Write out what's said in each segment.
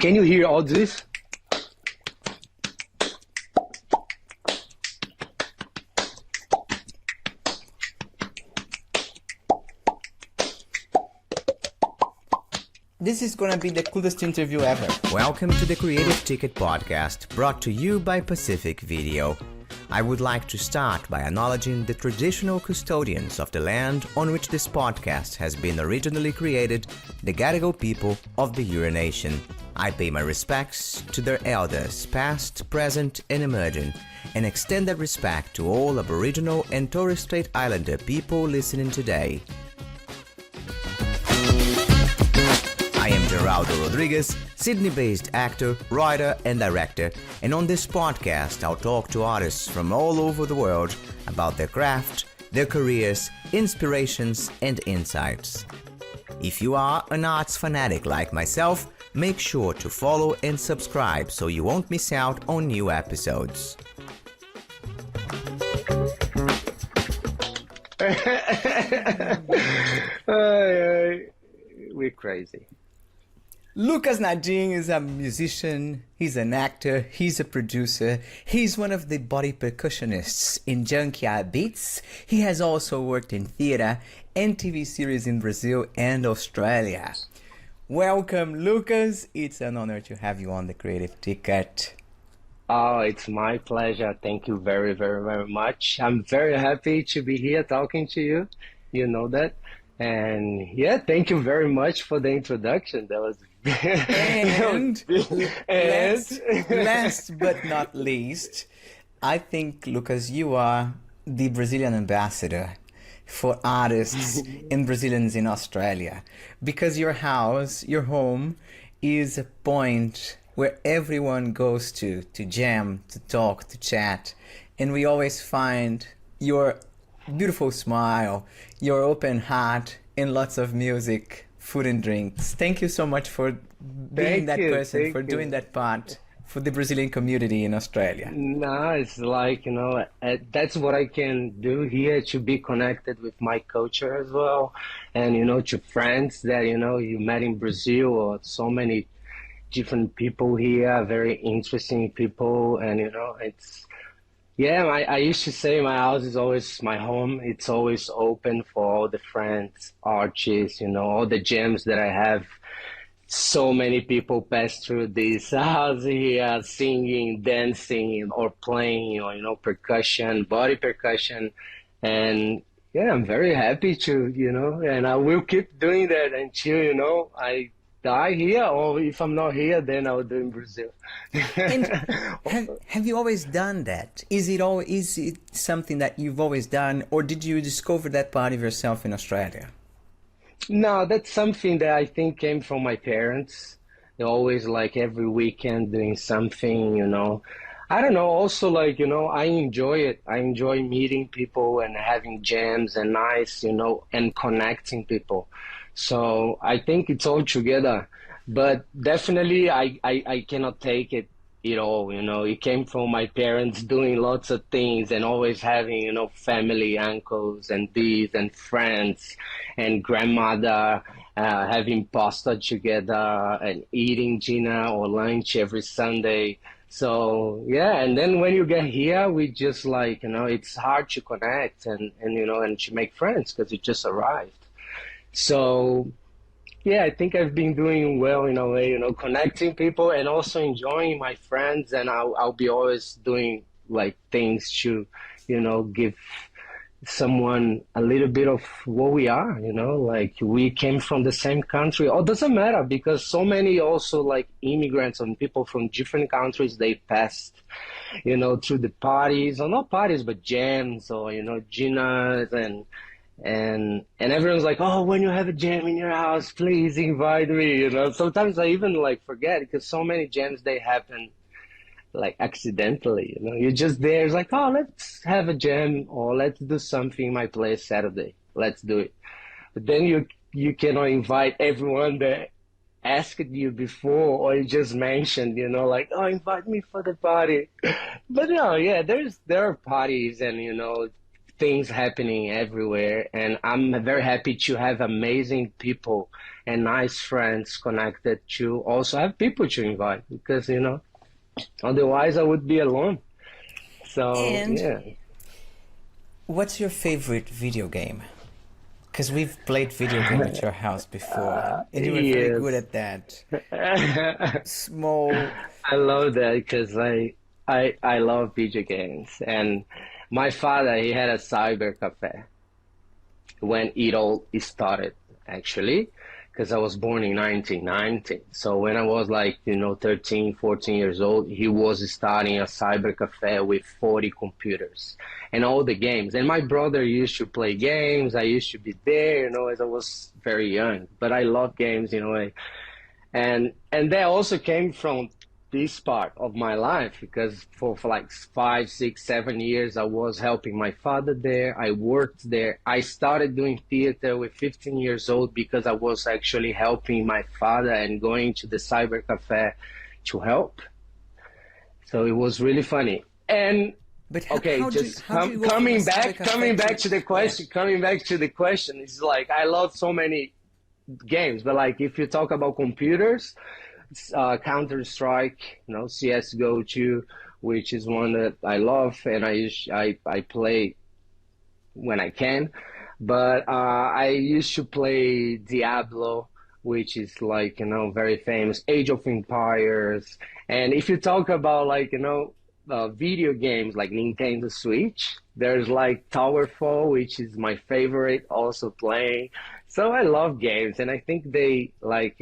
Can you hear all this? This is gonna be the coolest interview ever. Welcome to the Creative Ticket Podcast, brought to you by Pacific Video. I would like to start by acknowledging the traditional custodians of the land on which this podcast has been originally created, the Gadigal people of the Eora Nation. I pay my respects to their elders, past, present, and emerging, and extend that respect to all Aboriginal and Torres Strait Islander people listening today. I am Geraldo Rodriguez, Sydney-based actor, writer, and director, and on this podcast I'll talk to artists from all over the world about their craft, their careers, inspirations, and insights. If you are an arts fanatic like myself, make sure to follow and subscribe so you won't miss out on new episodes. We're crazy. Lucas Nadin is a musician, he's an actor, he's a producer, he's one of the body percussionists in Junkyard Beats. He has also worked in theatre and TV series in Brazil and Australia. Welcome, Lucas. It's an honor to have you on the Creative Ticket. Oh, it's my pleasure. Thank you very, very, very much. I'm very happy to be here talking to you. You know that. And yeah, thank you very much for the introduction. That was And last but not least, I think, Lucas, you are the Brazilian ambassador for artists and Brazilians in Australia, because your house, your home, is a point where everyone goes to jam, to talk, to chat, and we always find your beautiful smile, your open heart, and lots of music, food and drinks. Thank you so much for being that person, for doing that part for the Brazilian community in Australia. No, it's like, that's what I can do here, to be connected with my culture as well. And, to friends that, you met in Brazil, or so many different people here, very interesting people. And, I used to say my house is always my home. It's always open for all the friends, artists, all the gems that I have. So many people pass through this house here, singing, dancing, or playing, or, percussion, body percussion. And yeah, I'm very happy to, and I will keep doing that until, I die here, or if I'm not here, then I'll do in Brazil. And have you always done that? Is it something that you've always done, or did you discover that part of yourself in Australia? No, that's something that I think came from my parents. They're always like every weekend doing something, I don't know, also I enjoy it. I enjoy meeting people and having jams and nice, and connecting people. So I think it's all together, but definitely I cannot take it all, it came from my parents doing lots of things and always having, family, uncles and these and friends and grandmother, having pasta together and eating dinner or lunch every Sunday. So yeah, and then when you get here, we just it's hard to connect and to make friends because you just arrived. So, yeah, I think I've been doing well in a way, connecting people and also enjoying my friends. And I'll be always doing things to, give someone a little bit of what we are, we came from the same country. Or doesn't matter, because so many also immigrants and people from different countries, they passed, through the parties, or not parties, but jams or, dinners and everyone's like, oh, when you have a jam in your house, please invite me. Sometimes I even forget, because so many jams, they happen accidentally. You're just there. It's like, oh, let's have a jam, or let's do something in my place Saturday. Let's do it. But then you cannot invite everyone that asked you before, or you just mentioned, oh, invite me for the party. But no, yeah, there are parties and things happening everywhere, and I'm very happy to have amazing people and nice friends connected to also have people to invite because otherwise I would be alone. So And yeah. what's your favorite video game? Because we've played video game at your house before, and you were very good Yes. at that. Small. I love that because I love video games, and my father, he had a cyber cafe when it all started, actually, because I was born in 1990. So when I was like 13, 14 years old, he was starting a cyber cafe with 40 computers and all the games. And my brother used to play games. I used to be there, as I was very young. But I love games, and that also came from this part of my life because for like 5, 6, 7 years I was helping my father there. I worked there. I started doing theater with 15 years old because I was actually helping my father and going to the cyber cafe to help. So it was really funny. And But okay, just how do you go from a coming cyber back, cafe coming back to to the yeah? question, coming back to the question, it's like I love so many games, but like if you talk about computers, Counter Strike, CS:GO 2, which is one that I love, and I play when I can. But I used to play Diablo, which is like very famous, Age of Empires, and if you talk about like video games like Nintendo Switch, there's like Towerfall, which is my favorite, also playing. So I love games, and I think they like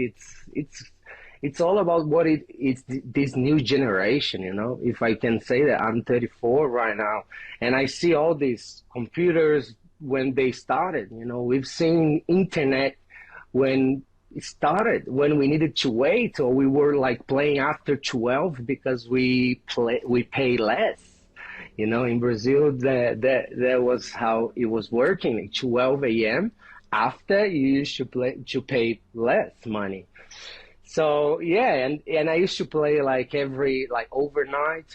it's all about what it's this new generation, if I can say that. I'm 34 right now, and I see all these computers when they started. We've seen internet when it started, when we needed to wait, or we were like playing after 12 because we pay less. In Brazil, that was how it was working, like 12 a.m. After you used to pay less money. So yeah, and I used to play like every like overnight,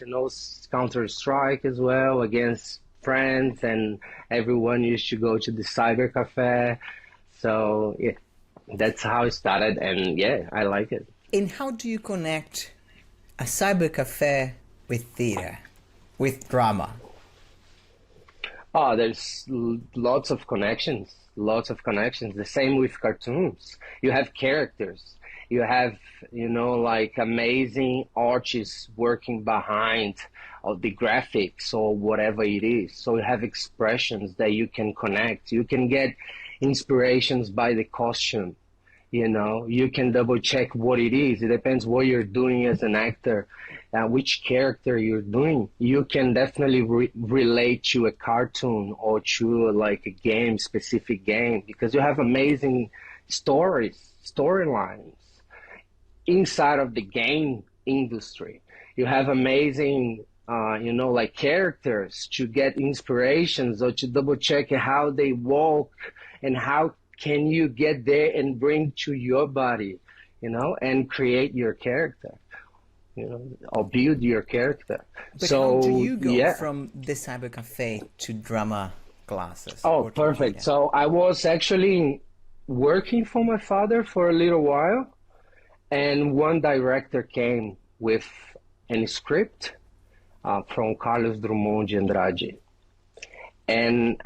Counter Strike as well against friends, and everyone used to go to the cyber cafe. So yeah, that's how it started, and yeah, I like it. And how do you connect a cyber cafe with theater, with drama? Oh, there's lots of connections, lots of connections. The same with cartoons. You have characters. You have, like amazing artists working behind of the graphics or whatever it is. So you have expressions that you can connect. You can get inspirations by the costume. You can double check what it is. It depends what you're doing as an actor, which character you're doing. You can definitely relate to a cartoon or to like a game, specific game, because you have amazing storylines inside of the game industry. You have amazing, like characters to get inspirations or to double check how they walk and how can you get there and bring to your body, and create your character, or build your character. But how do So you go yeah. from the cyber cafe to drama classes Oh, or to perfect. theater? So I was actually working for my father for a little while, and one director came with a script from Carlos Drummond de Andrade, and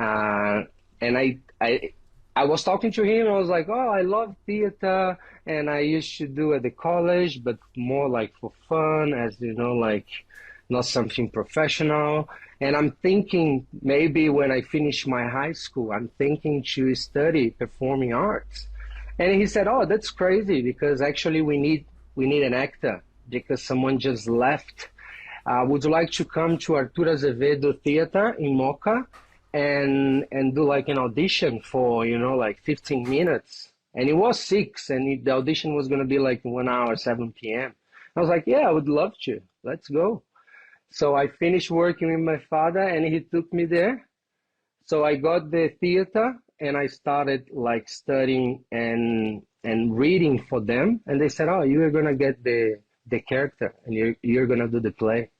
I was talking to him. I was like, "Oh, I love theater, and I used to do at the college, but more like for fun, as like not something professional." And I'm thinking maybe when I finish my high school, I'm thinking to study performing arts. And he said, "Oh, that's crazy because actually we need an actor because someone just left. Would you like to come to Arturo Azevedo Theater in Moca and do like an audition for like 15 minutes?" And it was 6, and the audition was gonna be like 1 hour, 7 p.m. I was like, "Yeah, I would love to. Let's go." So I finished working with my father, and he took me there. So I got the theater, and I started like studying and reading for them. And they said, "Oh, you are gonna get the character, and you're gonna do the play."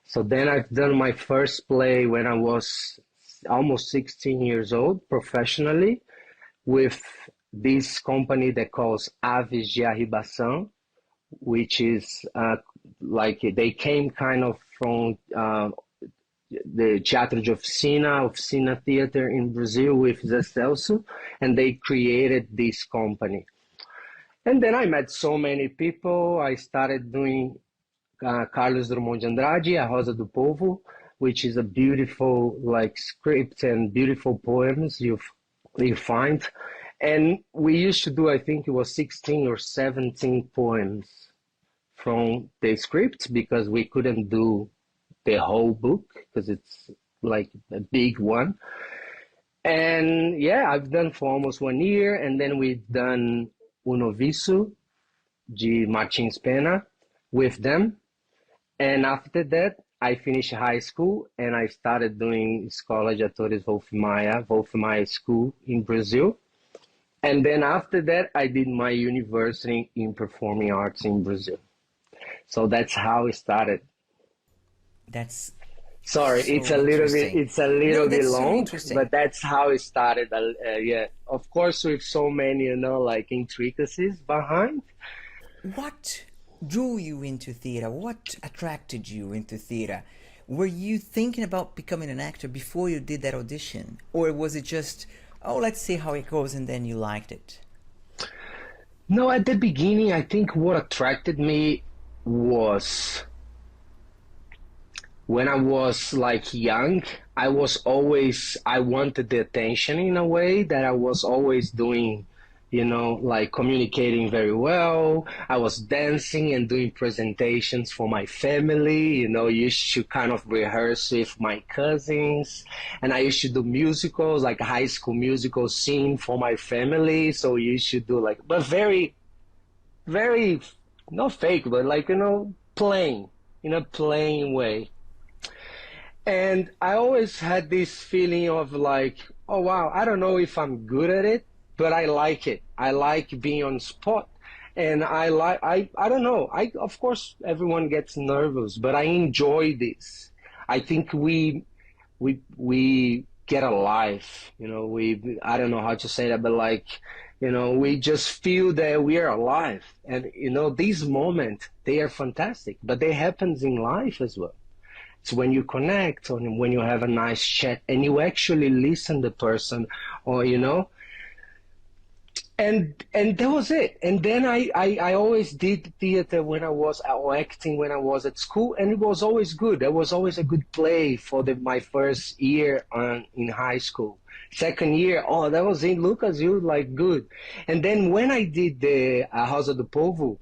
So then I've done my first play when I was almost 16 years old professionally with this company that calls Aves de Arribação, which is like they came kind of from the Teatro de Oficina, Oficina Theater in Brazil with Zé Celso, and they created this company. And then I met so many people. I started doing Carlos Drummond de Andrade, A Rosa do Povo, which is a beautiful like script and beautiful poems you find. And we used to do, I think it was 16 or 17 poems from the script because we couldn't do the whole book because it's like a big one. And yeah, I've done for almost 1 year, and then we've done O Noviço de Martins Pena with them. And after that, I finished high school and I started doing Escola de Atores Wolf Maia School in Brazil. And then after that, I did my university in performing arts in Brazil. So that's how it started. That's Sorry, so it's a little bit, interesting. it's a No, little bit that's so long, interesting. but that's how it started. Yeah, of course, with so many, like intricacies behind. What drew you into theater? What attracted you into theater? Were you thinking about becoming an actor before you did that audition? Or was it just, oh, let's see how it goes, and then you liked it? No, at the beginning, I think what attracted me was when I was like young, I wanted the attention in a way that I was always doing, like communicating very well. I was dancing and doing presentations for my family, used to kind of rehearse with my cousins. And I used to do musicals, like high school musical scene for my family. So we used to do like, but very, very, not fake, but like, playing, in a playing way. And I always had this feeling of like, oh wow, I don't know if I'm good at it, but I like it. I like being on spot. And I don't know. Of course everyone gets nervous, but I enjoy this. I think we get alive, I don't know how to say that, but like, we just feel that we are alive. And these moments, they are fantastic, but they happens in life as well. It's when you connect or when you have a nice chat and you actually listen to the person or, and that was it. And then I always did theater when I was or acting when I was at school, and it was always good. There was always a good play for my first year in high school. Second year, oh, that was in Lucas, you like good. And then when I did the A Rosa do Povo,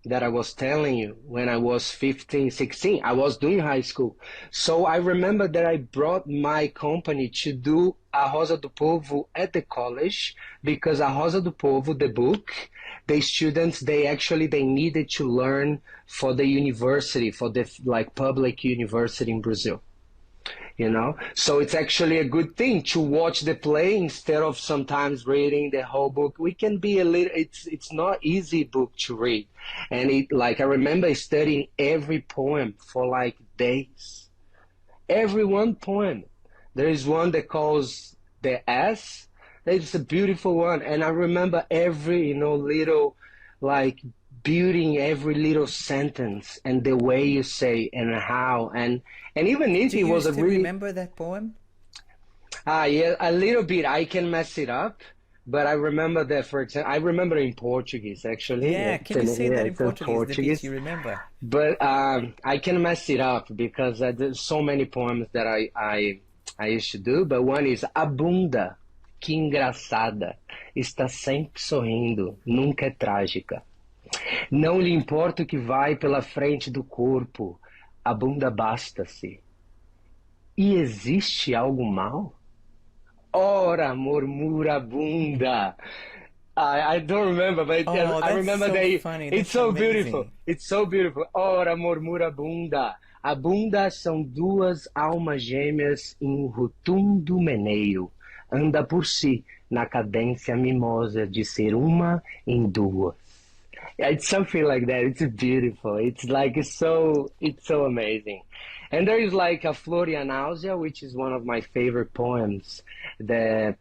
that I was telling you, when I was 15, 16, I was doing high school. So I remember that I brought my company to do A Rosa do Povo at the college, because A Rosa do Povo, the book, the students, they needed to learn for the university, for the like public university in Brazil. So it's actually a good thing to watch the play instead of sometimes reading the whole book. We can be it's not easy book to read. And I remember studying every poem for like days. Every one poem. There is one that calls the S. It's a beautiful one. And I remember every, little like building every little sentence and the way you say and how and even if Do it you was a still really remember that poem? yeah, a little bit. I can mess it up, but I remember that. For example, I remember in Portuguese actually. Yeah, can you say that in It's in Portuguese, the bit Portuguese, you remember? but I can mess it up because there's so many poems that I used to do. But one is a bunda, que engraçada, está sempre sorrindo, nunca é trágica. Não lhe importa o que vai pela frente do corpo, a bunda basta-se. E existe algo mal? Ora, murmura a bunda. I don't remember, but Oh, I that's remember so that funny. it's That's so beautiful. amazing. It's so beautiful. Ora, murmura a bunda. A bunda são duas almas gêmeas em rotundo meneio. Anda por si, na cadência mimosa de ser uma em duas. Yeah, it's something like that. It's beautiful. It's like it's so amazing. And there is like a Florianausia, which is one of my favorite poems that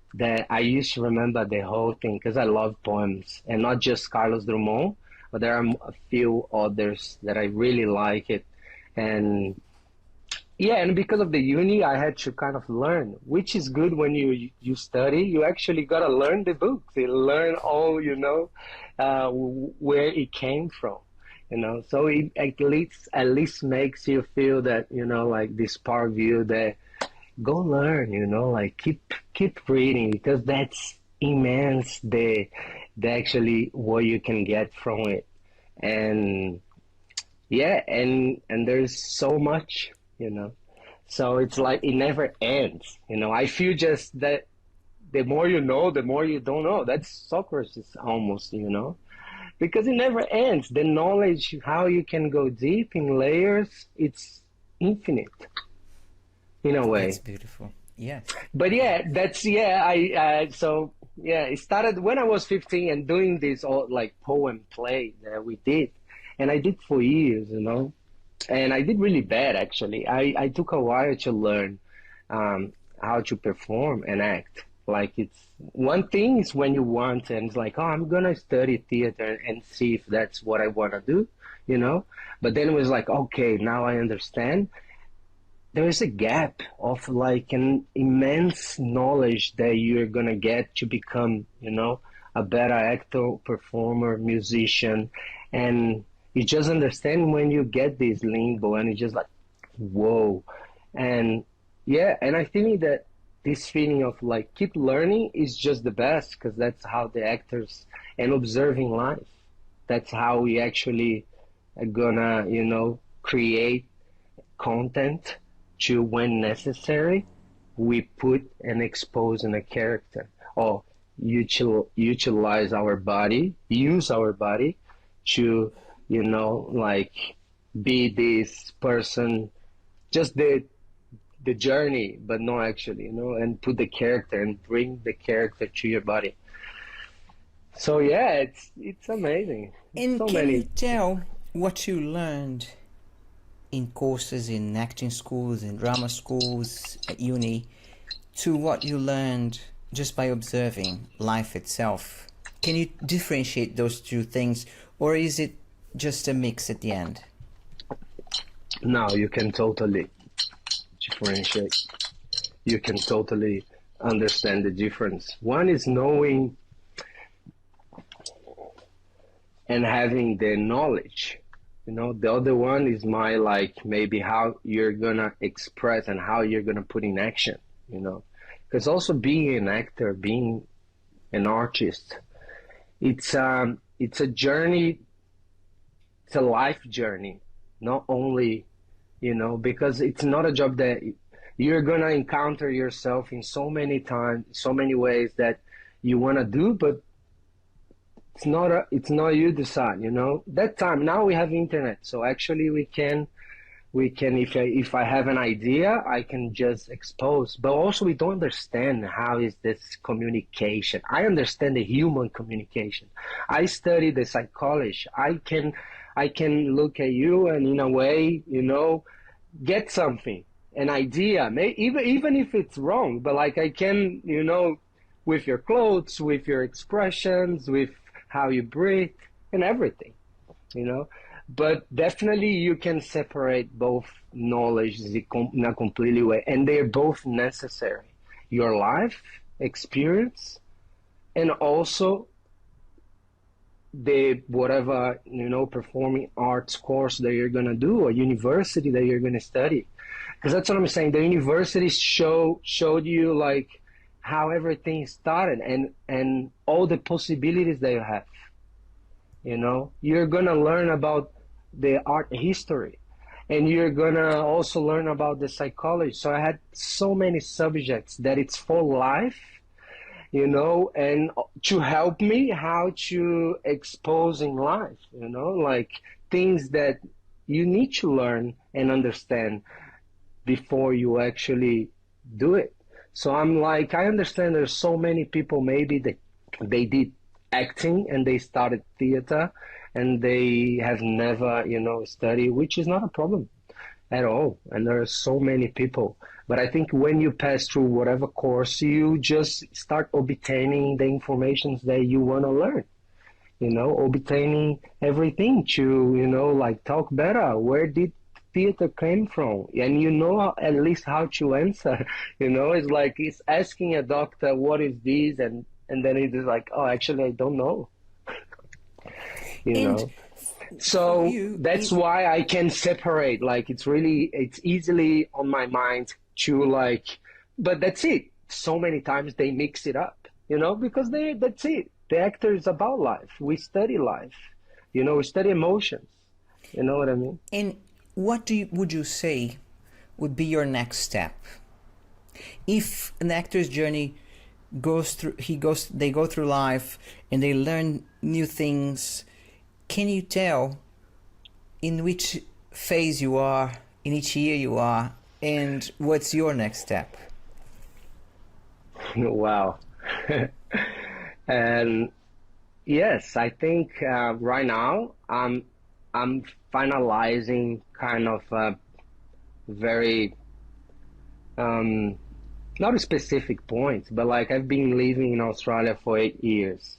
I used to remember the whole thing because I love poems and not just Carlos Drummond, but there are a few others that I really like it. And yeah, and because of the uni, I had to kind of learn, which is good when you study. You actually gotta learn the books, you learn all, where it came from, So it at least makes you feel that, like this part of you that go learn, like keep reading because that's immense. The actually what you can get from it, and yeah, and there's so much, So it's like it never ends, I feel just that the more you know, the more you don't know. That's Socrates almost, because it never ends. The knowledge, how you can go deep in layers, it's infinite in a That's way. beautiful. Yes. But yeah, that's yeah. So yeah, it started when I was 15 and doing this all like poem play that we did, and I did for years, and I did really bad actually. I took a while to learn how to perform and act. Like it's one thing is when you want and it's like, oh, I'm gonna study theater and see if that's what I wanna do, But then it was like, okay, now I understand. There is a gap of like an immense knowledge that you're gonna get to become, a better actor, performer, musician, and you just understand when you get this limbo and it's just like, whoa. And yeah, and I think that this feeling of like keep learning is just the best because that's how the actors and observing life. That's how we actually are gonna, create content to when necessary we put and expose in a character or utilize our body, use our body to, like be this person, just the journey, but not actually, and put the character and bring the character to your body. So yeah, it's amazing. And So can you many. tell what you learned in courses in acting schools, in drama schools, at uni, to what you learned just by observing life itself? Can you differentiate those two things, or is it just a mix at the end? Now you can totally differentiate. You can totally understand the difference. One is knowing and having the knowledge. The other one is my like maybe how you're gonna express and how you're gonna put in action, Because also being an actor, being an artist, it's a journey, it's a life journey, not only, because it's not a job that you're gonna encounter yourself in so many times, so many ways that you wanna do, but it's not you decide, That time now we have internet, so actually we can if I have an idea, I can just expose. But also we don't understand how is this communication. I understand the human communication. I study the psychology. I can look at you and in a way, get something, an idea, even if it's wrong, but like I can, with your clothes, with your expressions, with how you breathe and everything, But definitely you can separate both knowledge in a completely way, and they're both necessary. Your life experience and also the whatever, performing arts course that you're gonna do or university that you're gonna study. Because that's what I'm saying. The university showed you like how everything started and all the possibilities that you have. You're gonna learn about the art history, and you're gonna also learn about the psychology. So I had so many subjects that it's for life, and to help me how to expose in life, like things that you need to learn and understand before you actually do it. So I'm like, I understand there's so many people maybe that they did acting and they started theater and they have never, studied, which is not a problem at all. And there are so many people. But I think when you pass through whatever course, you just start obtaining the information that you want to learn, obtaining everything to, like talk better. Where did theater came from? And at least how to answer, it's like it's asking a doctor, what is this? And then it is like, oh, actually, I don't know, you And know. for So you, that's why I can separate. Like it's easily on my mind to like, but that's it. So many times they mix it up, because that's it. The actor is about life. We study life, we study emotions. You know what I mean? and what would you say would be your next step? If an actor's journey they go through life and they learn new things, can you tell in which phase you are, in each year you are, and what's your next step? Wow. And yes, I think right now I'm finalizing kind of a very not a specific point, but like I've been living in Australia for 8 years,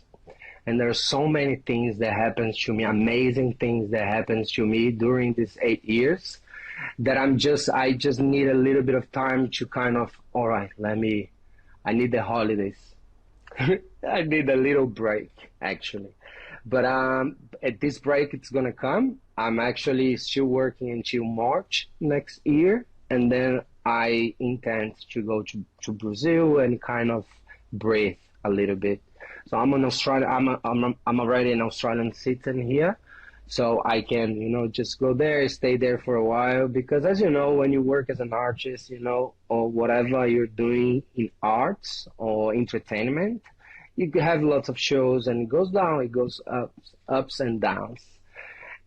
and there are so many things that happens to me, amazing things that happens to me during these 8 years, that I just need a little bit of time to kind of, all right, I need the holidays. I need a little break, actually. But at this break, it's gonna come. I'm actually still working until March next year, and then I intend to go to Brazil and kind of breathe a little bit. So I'm an Australian. I'm already an Australian citizen here, so I can just go there, stay there for a while. Because as you know, when you work as an artist, or whatever you're doing in arts or entertainment, you have lots of shows, and it goes down, it goes ups and downs.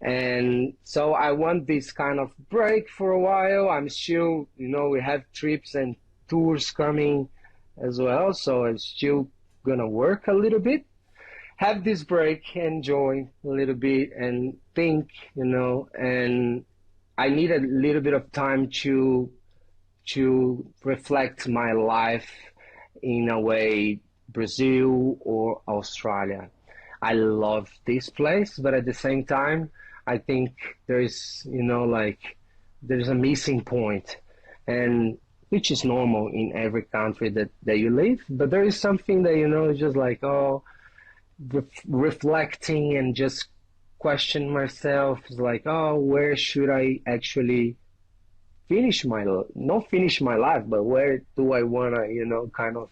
And so I want this kind of break for a while. I'm still, we have trips and tours coming as well, so I'm still gonna work a little bit, have this break, enjoy a little bit, and think, and I need a little bit of time to reflect my life in a way, Brazil or Australia. I love this place, but at the same time, I think there is, like there's a missing point, and which is normal in every country that you live. But there is something that, is just like, oh, reflecting and just question myself is like, oh, where should I actually not finish my life, but where do I want to, kind of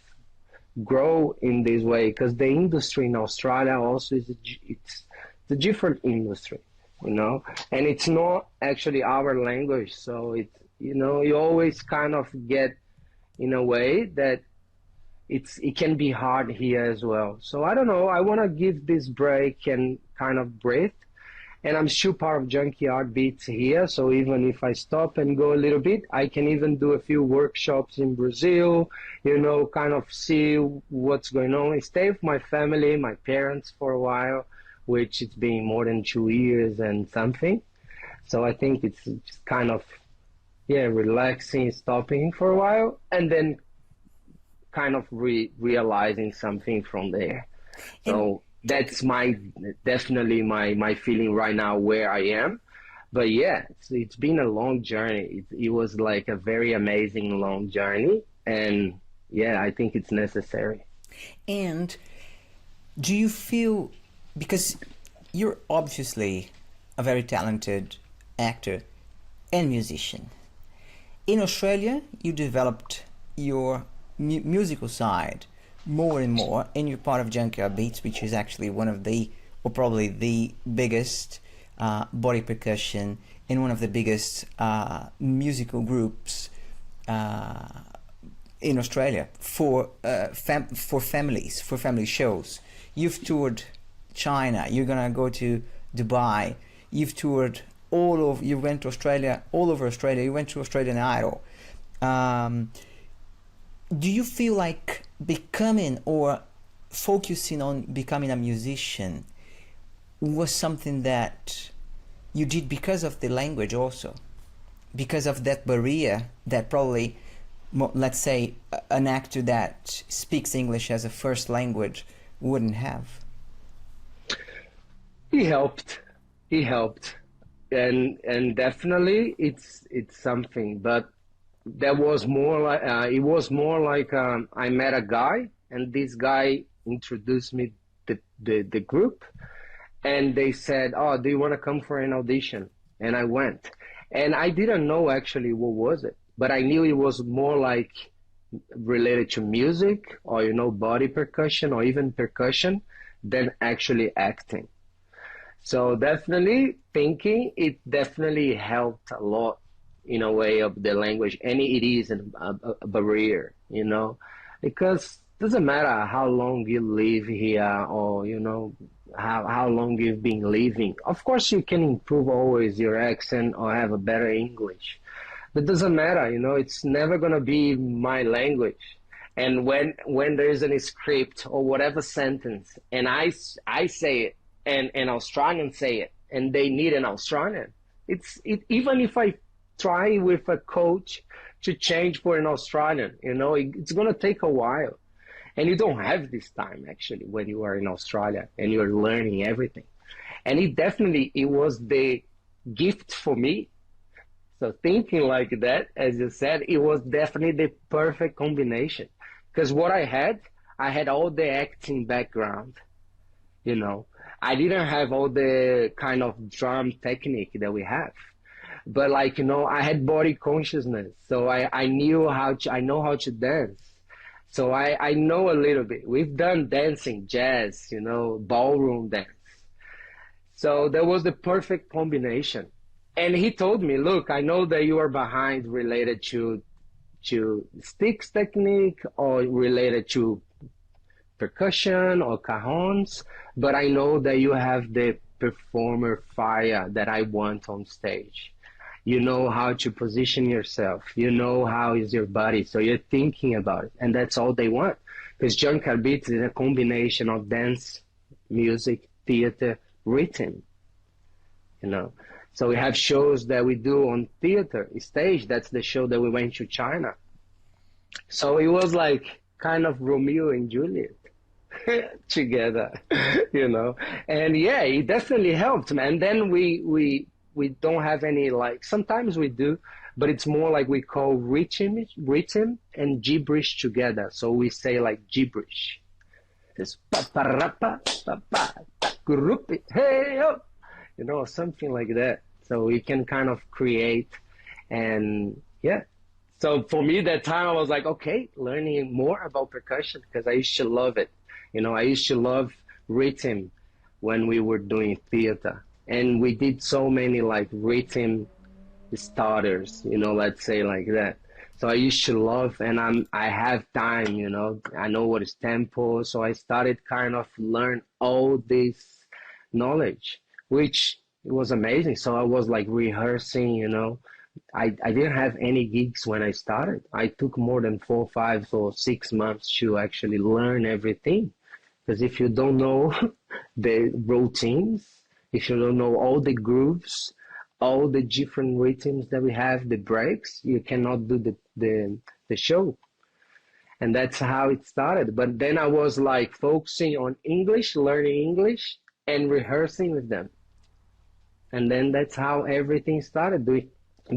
grow in this way? Because the industry in Australia also it's a different industry, and it's not actually our language. So you always kind of get in a way that it can be hard here as well. So I don't know. I want to give this break and kind of breathe. And I'm still part of Junkyard Beats here, so even if I stop and go a little bit, I can even do a few workshops in Brazil, kind of see what's going on. I stay with my family, my parents for a while, which it's been more than 2 years and something. So I think it's just kind of, relaxing, stopping for a while, and then kind of realizing something from there. So that's definitely my feeling right now where I am. But yeah, it's been a long journey. It was like a very amazing long journey, and yeah, I think it's necessary. And do you feel, because you're obviously a very talented actor and musician, in Australia you developed your musical side more and more, and you're part of Junkyard Beats, which is actually one of the, or probably the biggest body percussion and one of the biggest musical groups in Australia for families, for family shows. You've toured China. You're gonna go to Dubai. You've toured you went to Australia, all over Australia. You went to Australian Idol. Do you feel like becoming or focusing on becoming a musician was something that you did because of the language also, because of that barrier that probably, let's say, an actor that speaks English as a first language wouldn't have? He helped. He helped, and definitely it's something. But that was more like it was more like I met a guy, and this guy introduced me the group, and they said, "Oh, do you want to come for an audition?" And I went, and I didn't know actually what was it, but I knew it was more like related to music or body percussion or even percussion than actually acting. So definitely thinking it definitely helped a lot in a way of the language, and it is a barrier, because it doesn't matter how long you live here or how long you've been living. Of course, you can improve always your accent or have a better English, but it doesn't matter, it's never gonna be my language. And when there is any script or whatever sentence, and I say it, and an Australian say it, and they need an Australian. Even if I try with a coach to change for an Australian, it's gonna take a while, and you don't have this time actually when you are in Australia and you're learning everything. And it was the gift for me. So thinking like that, as you said, it was definitely the perfect combination, because what I had all the acting background, you know. I didn't have all the kind of drum technique that we have, but I had body consciousness. So I know how to dance. So I know a little bit. We've done dancing, jazz, ballroom dance. So that was the perfect combination. And he told me, look, I know that you are behind related to sticks technique or related to percussion or cajons, but I know that you have the performer fire that I want on stage. You know how to position yourself. You know how is your body. So you're thinking about it. And that's all they want. Because Junkyard Beats is a combination of dance, music, theater, rhythm. So we have shows that we do on theater stage. That's the show that we went to China. So it was like kind of Romeo and Juliet together, and yeah, it definitely helped, man. And then we don't have any, sometimes we do, but it's more like we call rhythm and gibberish together. So we say like gibberish. It's hey up, something like that. So we can kind of create, and yeah. So for me, that time I was like, okay, learning more about percussion, because I used to love it. I used to love rhythm when we were doing theater. And we did so many rhythm starters, let's say like that. So I used to love, and I have time, I know what is tempo. So I started kind of learn all this knowledge, which it was amazing. So I was rehearsing, I didn't have any gigs when I started. I took more than 4, 5, or 6 months to actually learn everything. Because if you don't know the routines, if you don't know all the grooves, all the different rhythms that we have, the breaks, you cannot do the show. And that's how it started. But then I was focusing on English, learning English, and rehearsing with them. And then that's how everything started,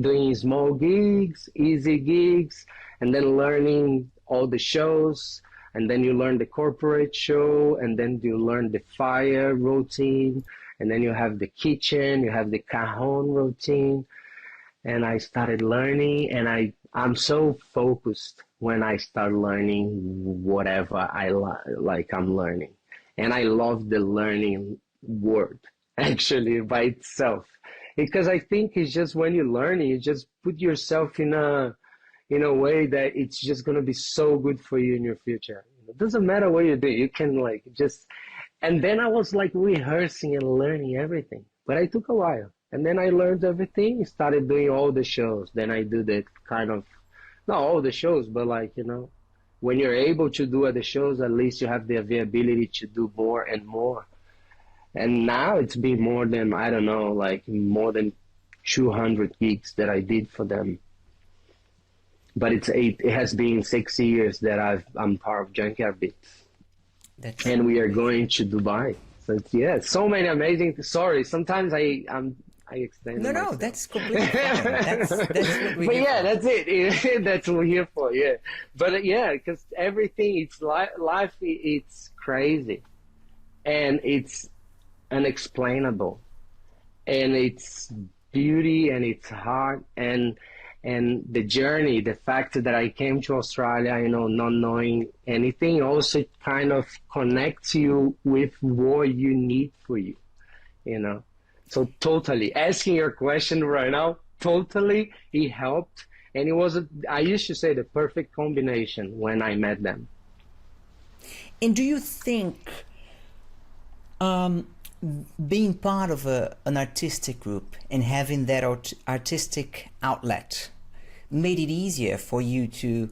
doing small gigs, easy gigs, and then learning all the shows. And then you learn the corporate show, and then you learn the fire routine, and then you have the kitchen, you have the cajon routine. And I started learning, and I'm so focused when I start learning whatever I'm learning. And I love the learning word, actually, by itself. Because I think it's just when you learn, you just put yourself in a way that it's just going to be so good for you in your future. It doesn't matter what you do. You can and then I was rehearsing and learning everything. But it took a while. And then I learned everything, started doing all the shows. Then I do the kind of, not all the shows, but when you're able to do at the shows, at least you have the availability to do more and more. And now it's been more than, I don't know, like more than 200 gigs that I did for them. But it has been 6 years that I'm part of Junkyard Beats, That's and we are amazing. going to Dubai. So it's, yeah, so many amazing. Sorry, sometimes I extend No, no, myself. that's completely fine. That's what we're But here yeah, for. that's it. That's what we're here for. Yeah, but yeah, because everything, it's life. It's crazy and it's unexplainable, and it's beauty and it's hard, and the journey, the fact that I came to Australia, not knowing anything, also kind of connects you with what you need for you, you know. So totally asking your question right now, totally, it helped. And it was, I used to say, the perfect combination when I met them. And do you think um, being part of an artistic group and having that artistic outlet made it easier for you to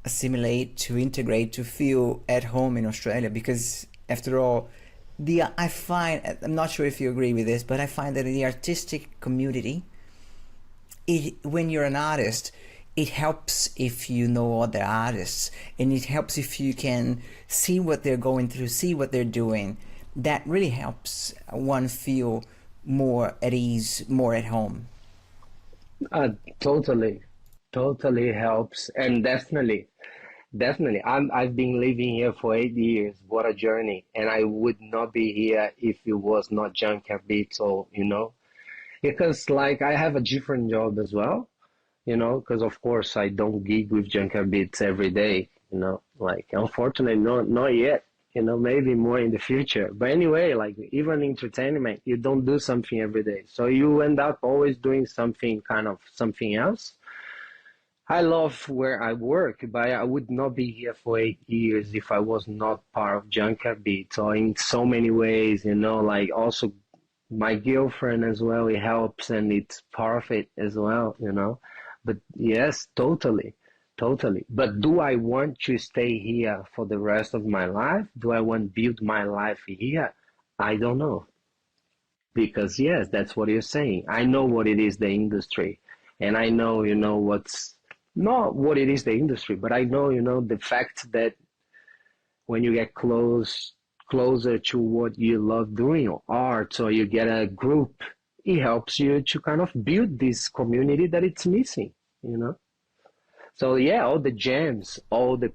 assimilate, to integrate, to feel at home in Australia? Because after all, I find, I'm not sure if you agree with this, but I find that in the artistic community, when you're an artist, it helps if you know other artists, and it helps if you can see what they're going through, see what they're doing. That really helps one feel more at ease, more at home. Uh, totally, totally helps. And definitely, definitely. I've been living here for 8 years. What a journey. And I would not be here if it was not Junkyard Beats, or, because like I have a different job as well, because of course I don't gig with Junkyard Beats every day, like unfortunately not yet, maybe more in the future. But anyway, like even entertainment, you don't do something every day. So you end up always doing something, kind of something else. I love where I work, but I would not be here for 8 years if I was not part of Junkyard Beats. So in so many ways, like also my girlfriend as well, it helps and it's part of it as well. But yes, totally, totally. But do I want to stay here for the rest of my life? Do I want to build my life here? I don't know. Because yes, that's what you're saying. I know what it is, the industry. And I know, what's not what it is, the industry, but I know, the fact that when you get closer to what you love doing, or art, or you get a group, it helps you to kind of build this community that it's missing. So yeah, all the jams, all the,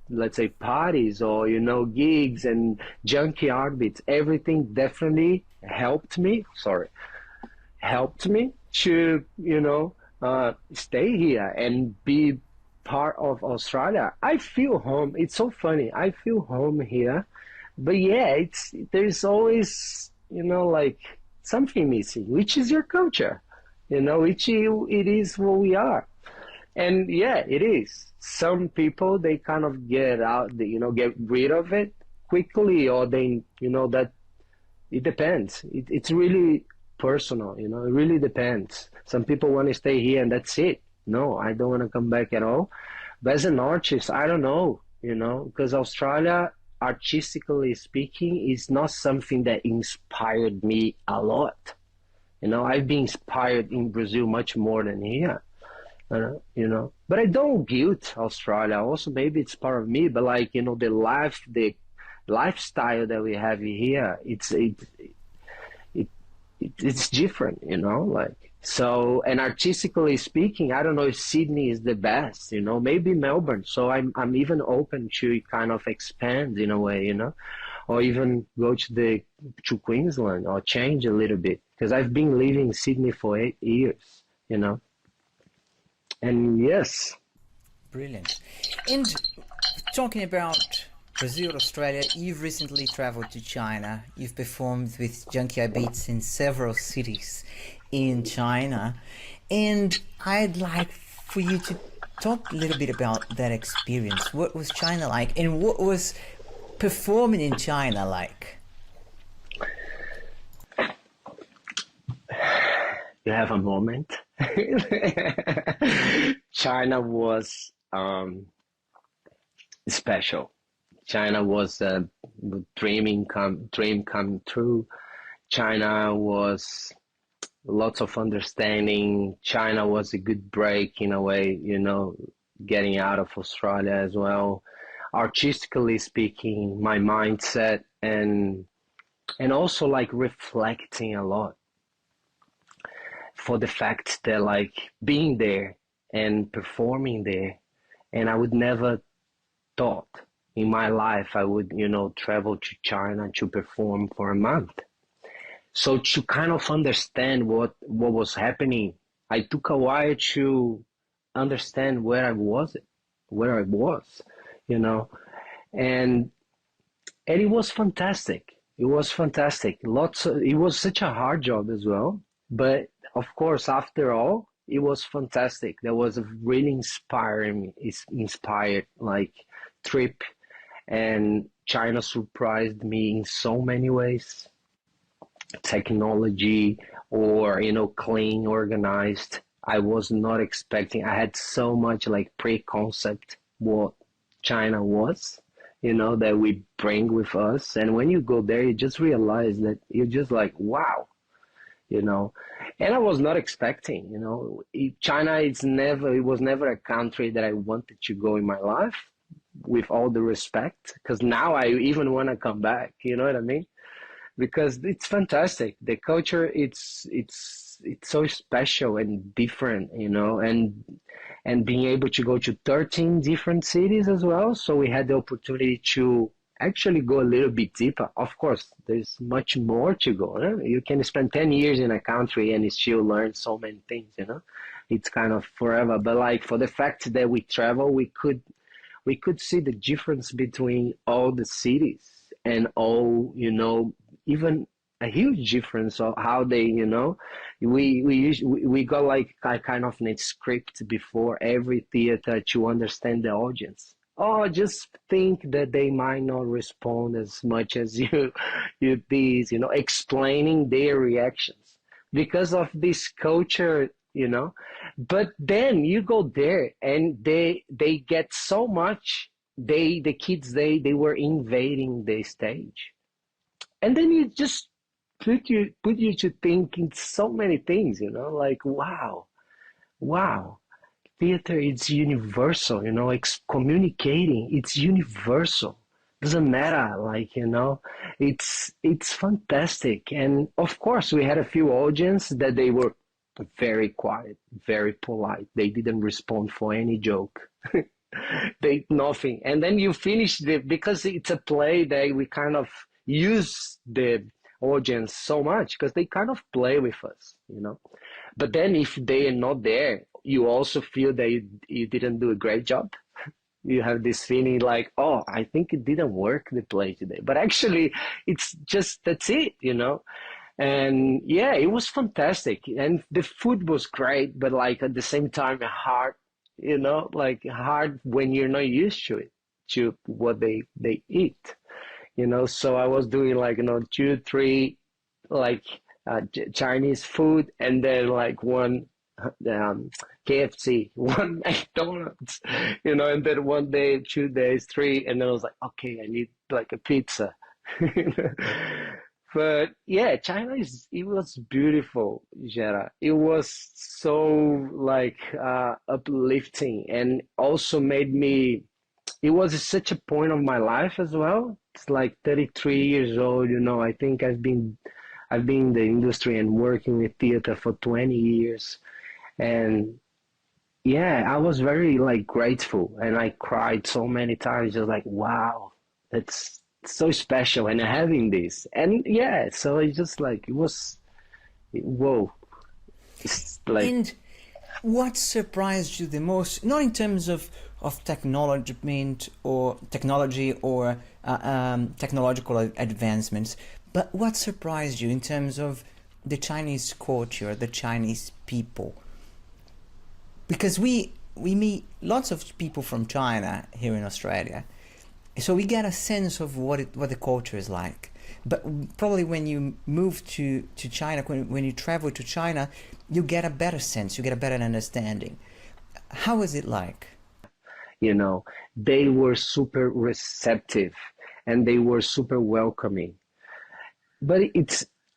let's say, parties, or gigs and junkyard beats, everything definitely helped me to stay here and be part of Australia. I feel home. It's so funny. I feel home here, but yeah, there's always like something missing, which is your culture, which it is what we are. And yeah, it is. Some people, they kind of get out, get rid of it quickly, or they, that it depends. It's really personal, it really depends. Some people want to stay here and that's it. No, I don't want to come back at all. But as an artist, I don't know, because Australia, artistically speaking, is not something that inspired me a lot. I've been inspired in Brazil much more than here. But I don't guilt Australia. Also, maybe it's part of me, but like, the lifestyle that we have here, it's different, like, so. And artistically speaking, I don't know if Sydney is the best, maybe Melbourne. So I'm even open to kind of expand in a way, or even go to Queensland, or change a little bit, because I've been living in Sydney for 8 years. And yes, Brilliant. And talking about Brazil, Australia, you've recently traveled to China. You've performed with Junkyard Beats in several cities in China. And I'd like for you to talk a little bit about that experience. What was China like, and what was performing in China like? you have a moment. China was special. China was a dream come true. China was lots of understanding. China was a good break in a way, getting out of Australia as well. Artistically speaking, my mindset and also like reflecting a lot for the fact that like being there and performing there, and I would never thought in my life I would, travel to China to perform for a month. So to kind of understand what was happening, I took a while to understand where I was, you know, and and it was fantastic. It was fantastic. It was such a hard job as well, but of course, after all, it was fantastic. There was a really inspired like trip, and China surprised me in so many ways. Technology or clean, organized. I was not expecting. I had so much like pre-concept what China was, that we bring with us. And when you go there, you just realize that you're just like, wow, you know. And I was not expecting, China it was never a country that I wanted to go in my life, with all the respect, because now I even want to come back, you know what I mean? Because it's fantastic. The culture, it's so special and different, and being able to go to 13 different cities as well. So we had the opportunity to actually go a little bit deeper. Of course, there's much more to go. You can spend 10 years in a country and still learn so many things. It's kind of forever. But like for the fact that we travel, we could see the difference between all the cities and all, even a huge difference of how they, we got like a kind of a script before every theater to understand the audience. Oh, just think that they might not respond as much as you these, explaining their reactions because of this culture, But then you go there and they get so much. The kids they were invading the stage, and then you just put you to thinking so many things, like wow, theater is universal, it's communicating, it's universal. Doesn't matter, like, it's fantastic. And of course, we had a few audience that they were very quiet, very polite. They didn't respond for any joke. They nothing. And then you finish because it's a play that we kind of use the audience so much because they kind of play with us. But then if they are not there, you also feel that you didn't do a great job. You have this feeling like, oh, I think it didn't work, the play today. But actually, it's just, that's it. And yeah, it was fantastic. And the food was great, but like at the same time, hard, like hard when you're not used to it, to what they eat. So I was doing like, 2, 3, like Chinese food, and then like one KFC, one McDonald's, and then one day, 2 days, 3, and then I was like, okay, I need like a pizza. But yeah, it was beautiful, Jera. It was so like uplifting, and also made me, it was such a point of my life as well. It's like 33 years old, I think I've been in the industry and working with theater for 20 years. And yeah, I was very like grateful, and I cried so many times, just like, wow, that's so special and having this. And yeah, so it's just like, it was, whoa. It's like, And what surprised you the most, not in terms of technology or technological advancements, but what surprised you in terms of the Chinese culture, the Chinese people? Because we meet lots of people from China here in Australia, so we get a sense of what the culture is like. But probably when you move to China, when you travel to China, you get a better sense, you get a better understanding. How is it like? you know. They were super receptive and they were super welcoming. But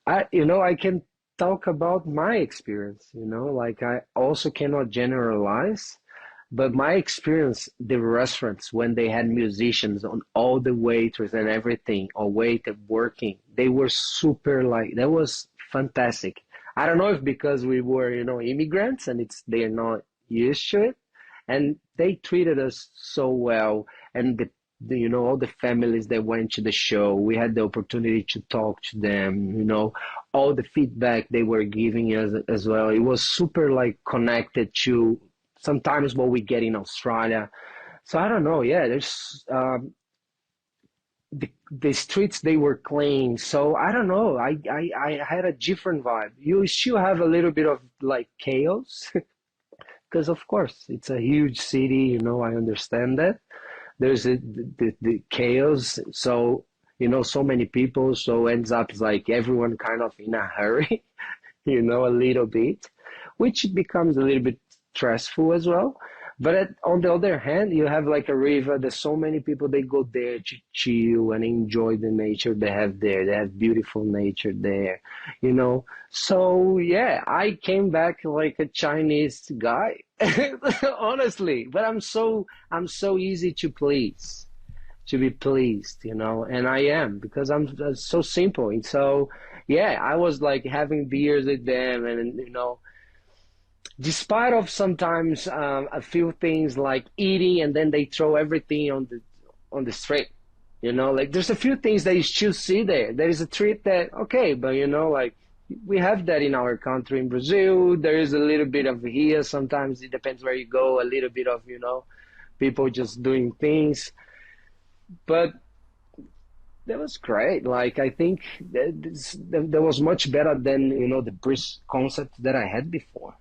I can talk about my experience, like I also cannot generalize, but my experience, the restaurants, when they had musicians on all the waiters and everything, or waiter working, they were super like, that was fantastic. I don't know if because we were, immigrants and they're not used to it, and they treated us so well. And all the families that went to the show, we had the opportunity to talk to them, all the feedback they were giving us as well. It was super like connected to sometimes what we get in Australia. So I don't know. Yeah, there's the streets, they were clean. So I don't know. I had a different vibe. You still have a little bit of like chaos because of course it's a huge city. I understand that. There's the chaos. So so many people. So ends up like everyone kind of in a hurry. A little bit, which becomes a little bit stressful as well. But on the other hand, you have like a river. There's so many people, they go there to chill and enjoy the nature they have there. They have beautiful nature there. So yeah, I came back like a Chinese guy, honestly. But I'm so easy to please, to be pleased. And I am, because I'm so simple. And so yeah, I was like having beers with them, and despite of sometimes a few things like eating, and then they throw everything on the street. Like there's a few things that you still see there. There is a treat that, okay, but like we have that in our country, in Brazil. There is a little bit of here. Sometimes it depends where you go, a little bit of, people just doing things. But that was great. Like I think that was much better than, the brisk concept that I had before.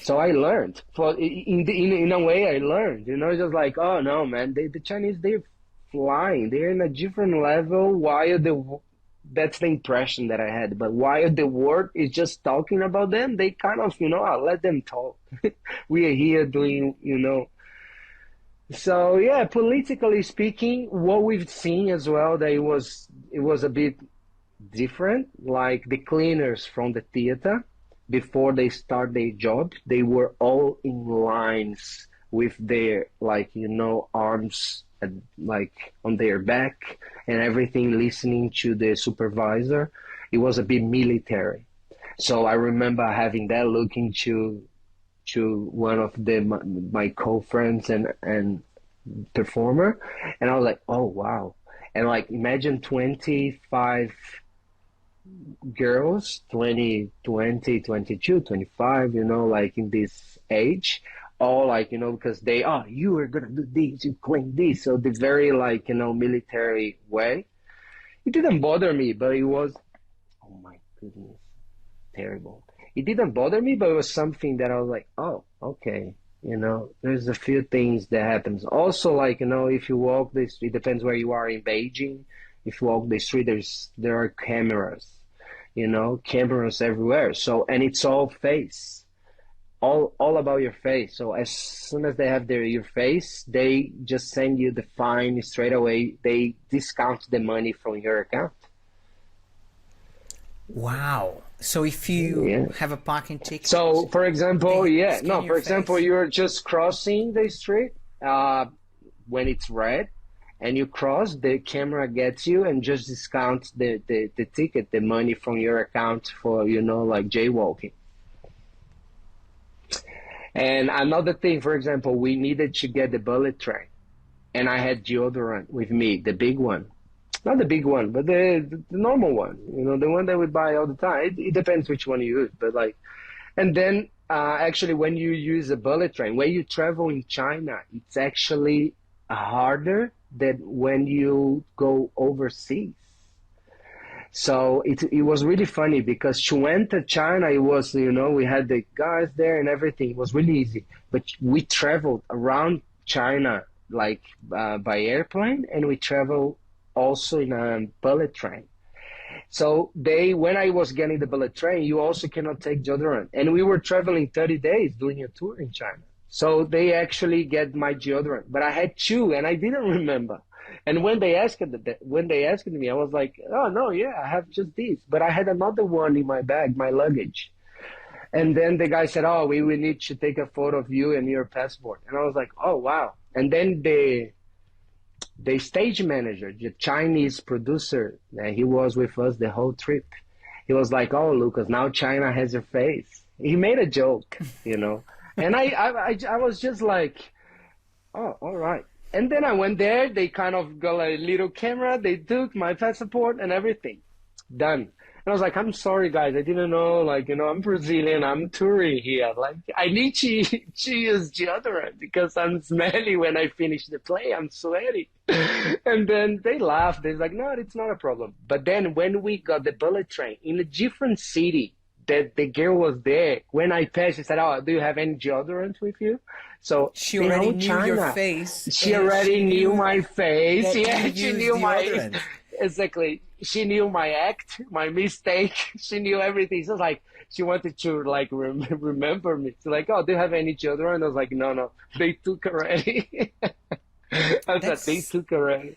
So I learned, in a way I learned, just like, oh no, man, the Chinese, they're flying, they're in a different level, while that's the impression that I had. But while the world is just talking about them, they kind of, I let them talk. We are here doing, So yeah, politically speaking, what we've seen as well, that it was a bit different, like the cleaners from the theater. Before they start their job, they were all in lines with their, like, arms like on their back and everything, listening to the supervisor. It was a bit military. So I remember having that, looking to one of my co-friends and performer, and I was like, oh wow. And like imagine 25 girls, 20, 22, 25, like in this age, all like, because you are gonna do this, you claim this. So the very like, military way. It didn't bother me, but it was, oh my goodness, terrible. It didn't bother me, but it was something that I was like, oh, okay. There's a few things that happens. Also, like, if you walk this, it depends where you are in Beijing. If you walk the street, there are cameras. Cameras everywhere. So, and it's all face, all about your face. So as soon as they have your face, they just send you the fine straight away. They discount the money from your account. Wow. So if you have a parking ticket. So for example, face. you're just crossing the street when it's red, and you cross, the camera gets you and just discounts the ticket, the money from your account for, like jaywalking. And another thing, for example, we needed to get the bullet train, and I had deodorant with me, the big one. Not the big one, but the normal one, the one that we buy all the time. It depends which one you use, but like, and then actually when you use a bullet train, when you travel in China, it's actually harder than when you go overseas. So it was really funny, because to enter China, it was, we had the guys there and everything. It was really easy. But we traveled around China, like by airplane, and we traveled also in a bullet train. So when I was getting the bullet train, you also cannot take deodorant. And we were traveling 30 days doing a tour in China. So they actually get my deodorant, but I had two and I didn't remember. And when they asked me, I was like, "Oh no, yeah, I have just these." But I had another one in my bag, my luggage. And then the guy said, "Oh, we will need to take a photo of you and your passport." And I was like, "Oh wow!" And then the stage manager, the Chinese producer, he was with us the whole trip. He was like, "Oh, Lucas, now China has your face." He made a joke, you know, and I was just like, "Oh, all right." And then I went there. They kind of got a little camera. They took my passport and everything. Done. And I was like, "I'm sorry, guys. I didn't know. Like, you know, I'm Brazilian. I'm touring here. Like, I need to use deodorant because I'm smelly when I finish the play. I'm sweaty." And then they laughed. They're like, "No, it's not a problem." But then when we got the bullet train in a different city, that the girl was there. When I passed, she said, "Oh, do you have any deodorant with you?" So, She already knew your China, face, she and already she knew knew my face. that Yeah, you she used knew my, deodorant. exactly. She knew my act, my mistake. She knew everything. So like, she wanted to like remember me. So like, "Oh, do you have any deodorant?" I was like, "No, no, they took already." I said, "They That's took already."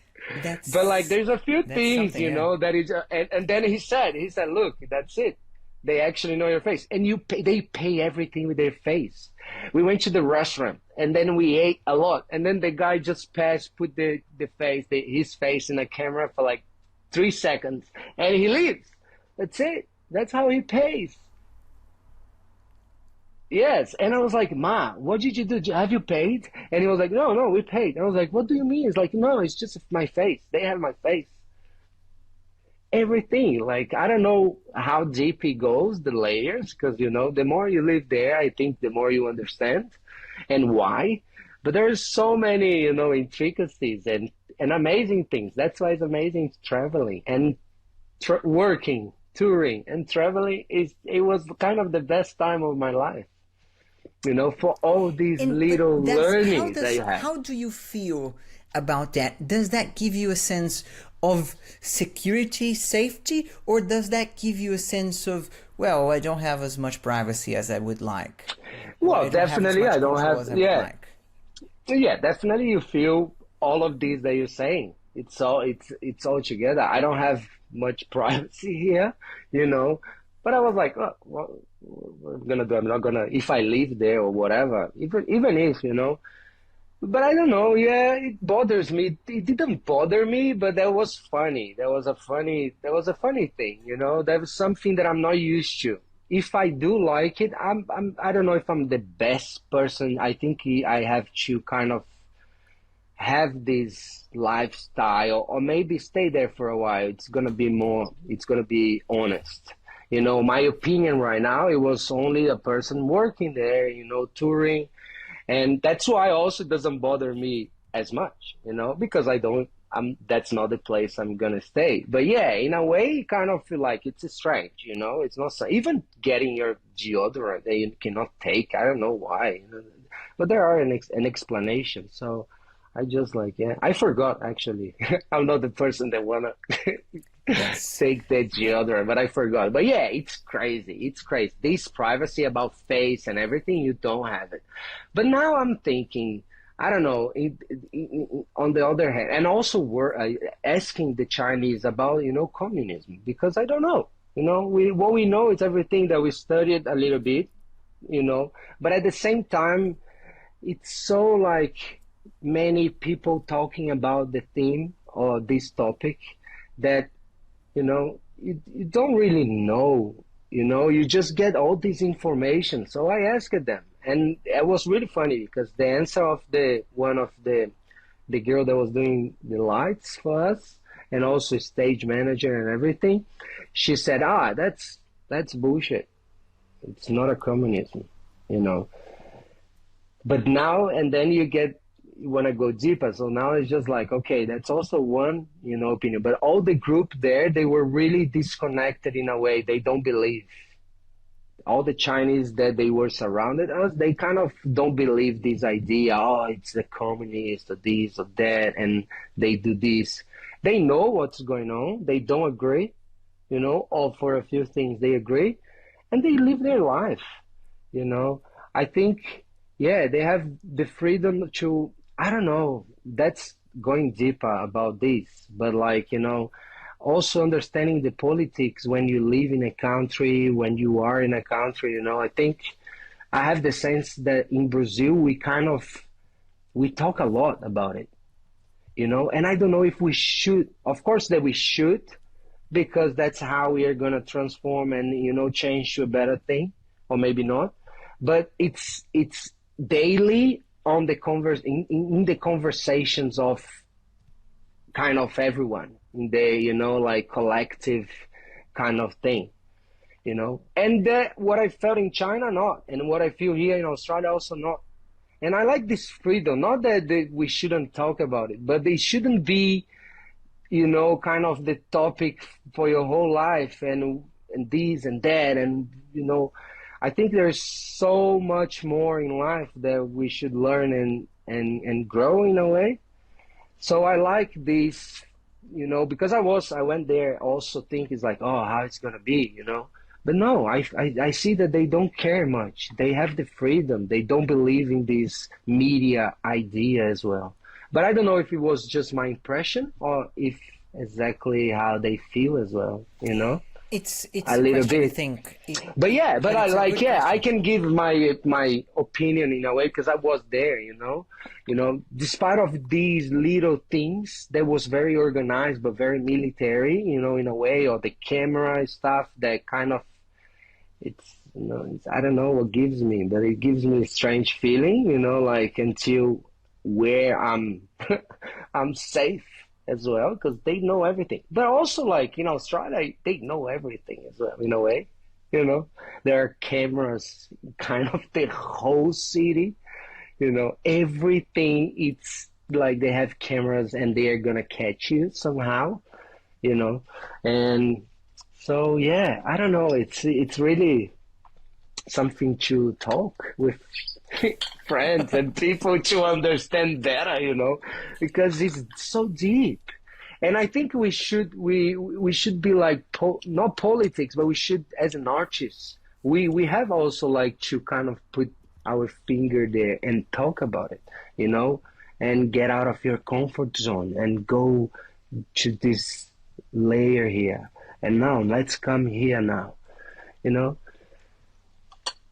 But like, that's there's a few that's things, something, you yeah. know, that is, and then he said, "Look, that's it. They actually know your face, and they pay everything with their face." We went to the restaurant, and then we ate a lot, and then the guy just passed, put his face in a camera for like 3 seconds, and he leaves. That's it. That's how he pays. Yes, and I was like, "Ma, what did you do? Have you paid?" And he was like, "No, no, we paid." I was like, "What do you mean?" It's like, "No, it's just my face. They have my face." Everything. Like, I don't know how deep it goes, the layers, because the more you live there, I think the more you understand and why. But there's so many, intricacies and amazing things. That's why it's amazing traveling and working, touring, and traveling. It was kind of the best time of my life, for all these And but little that's learnings that you have. how do you feel about that? Does that give you a sense of security, safety, or does that give you a sense of, well, I don't have as much privacy as I would like, or Well, I don't have as definitely, I much don't control have, as I would yeah. like? Yeah, definitely you feel all of these that you're saying. It's all together. I don't have much privacy here, you know. But I was like, "Oh, what I'm gonna do? I'm not gonna if I live there or whatever. Even if, But I don't know, yeah, it bothers me. It didn't bother me, but that was funny. That was a funny thing, That was something that I'm not used to. If I do like it, I don't know if I'm the best person. I think I have to kind of have this lifestyle or maybe stay there for a while. It's gonna be honest. My opinion right now, it was only a person working there, touring, and that's why also doesn't bother me as much, because that's not the place I'm gonna stay. But yeah, in a way, you kind of feel like it's strange, it's not so, even getting your deodorant that you cannot take. I don't know why, but there are an explanation. So I just like, yeah, I forgot actually. I'm not the person that wanna Yes. take the deodorant, but I forgot. But yeah, it's crazy. It's crazy. This privacy about face and everything, you don't have it. But now I'm thinking, I don't know. On the other hand, and also we're asking the Chinese about communism because I don't know. What we know is everything that we studied a little bit. But at the same time, it's so like many people talking about the theme or this topic that you don't really know, you just get all this information. So I asked them, and it was really funny because the answer of the girl that was doing the lights for us and also stage manager and everything, she said, that's bullshit. It's not a communism, you know. But now and then you want to go deeper. So now it's just like, okay, that's also one, opinion. But all the group there, they were really disconnected in a way. They don't believe. All the Chinese that they were surrounded us, they kind of don't believe this idea. Oh, it's the communists or this or that, and they do this. They know what's going on. They don't agree, or for a few things they agree, and they live their life. I think yeah, they have the freedom to, I don't know, that's going deeper about this, but like, also understanding the politics when you live in a country, when you are in a country, I think I have the sense that in Brazil we talk a lot about it, and I don't know if we should, of course that we should, because that's how we are going to transform and change to a better thing, or maybe not, but it's daily on the in the conversations of kind of everyone in the like collective kind of thing, and that what I felt in China not, and what I feel here in Australia also not. And I like this freedom, not that we shouldn't talk about it, but it shouldn't be kind of the topic for your whole life, and this and that, and I think there's so much more in life that we should learn and grow in a way. So I like this, because I went there also think it's like, oh, how it's gonna be. But no, I see that they don't care much. They have the freedom. They don't believe in this media idea as well. But I don't know if it was just my impression or if exactly how they feel as well. It's A a little question I bit. think, But yeah, but I it's a like, good yeah, I question. can give my opinion in a way because I was there. Despite of these little things that was very organized but very military, in a way, or the camera stuff that kind of it's, I don't know what gives me, but it gives me a strange feeling, like until where I'm I'm safe as well because they know everything. But also like in Australia, they know everything as well in a way. You know, there are cameras kind of the whole city. Everything. It's like they have cameras and they are gonna catch you somehow. You know, and so yeah, I don't know. It's really something to talk with friends and people to understand better, because it's so deep. And I think we should be like not politics, but we should as an artist. We have also like to kind of put our finger there and talk about it, you know, and get out of your comfort zone and go to this layer here. And now let's come here now, you know.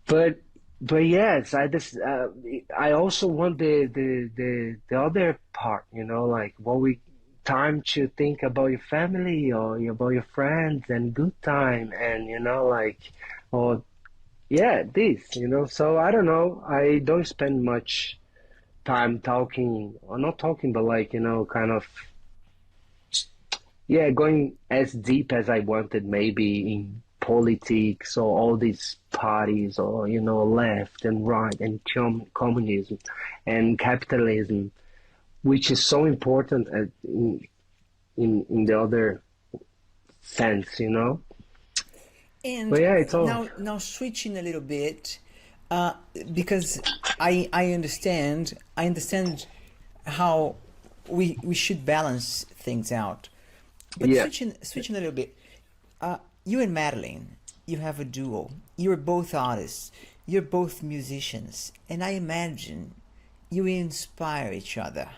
But but yes, I also want the other part, like what we time to think about your family or about your friends and good time and like or yeah this so I don't know, I don't spend much time talking or not talking but like kind of yeah, going as deep as I wanted, maybe in politics or all these parties or, left and right and communism and capitalism, which is so important in the other sense. But And yeah, it's all, now switching a little bit, uh, because I understand how we should balance things out. But yeah, switching a little bit, you and Madeline, you have a duo. You're both artists. You're both musicians, and I imagine you inspire each other.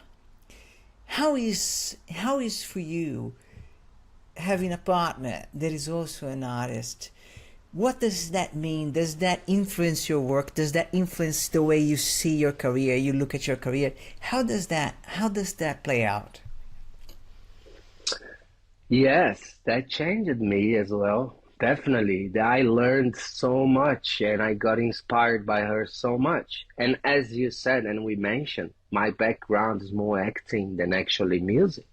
How is for you having a partner that is also an artist? What does that mean? Does that influence your work? Does that influence the way you see your career, you look at your career? How does that play out? yes, that changed me as well. Definitely. I learned so much and I got inspired by her so much. And as you said, and we mentioned, my background is more acting than actually music.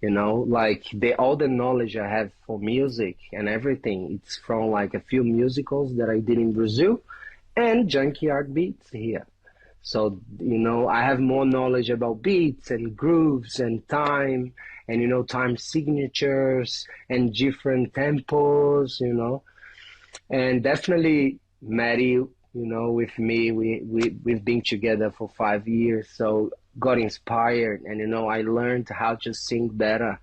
Like the all the knowledge I have for music and everything, it's from like a few musicals that I did in Brazil and Junkyard Beats here. So, I have more knowledge about beats and grooves and time and, time signatures and different tempos. And definitely Maddie, with me, we've been together for 5 years, so got inspired and, I learned how to sing better.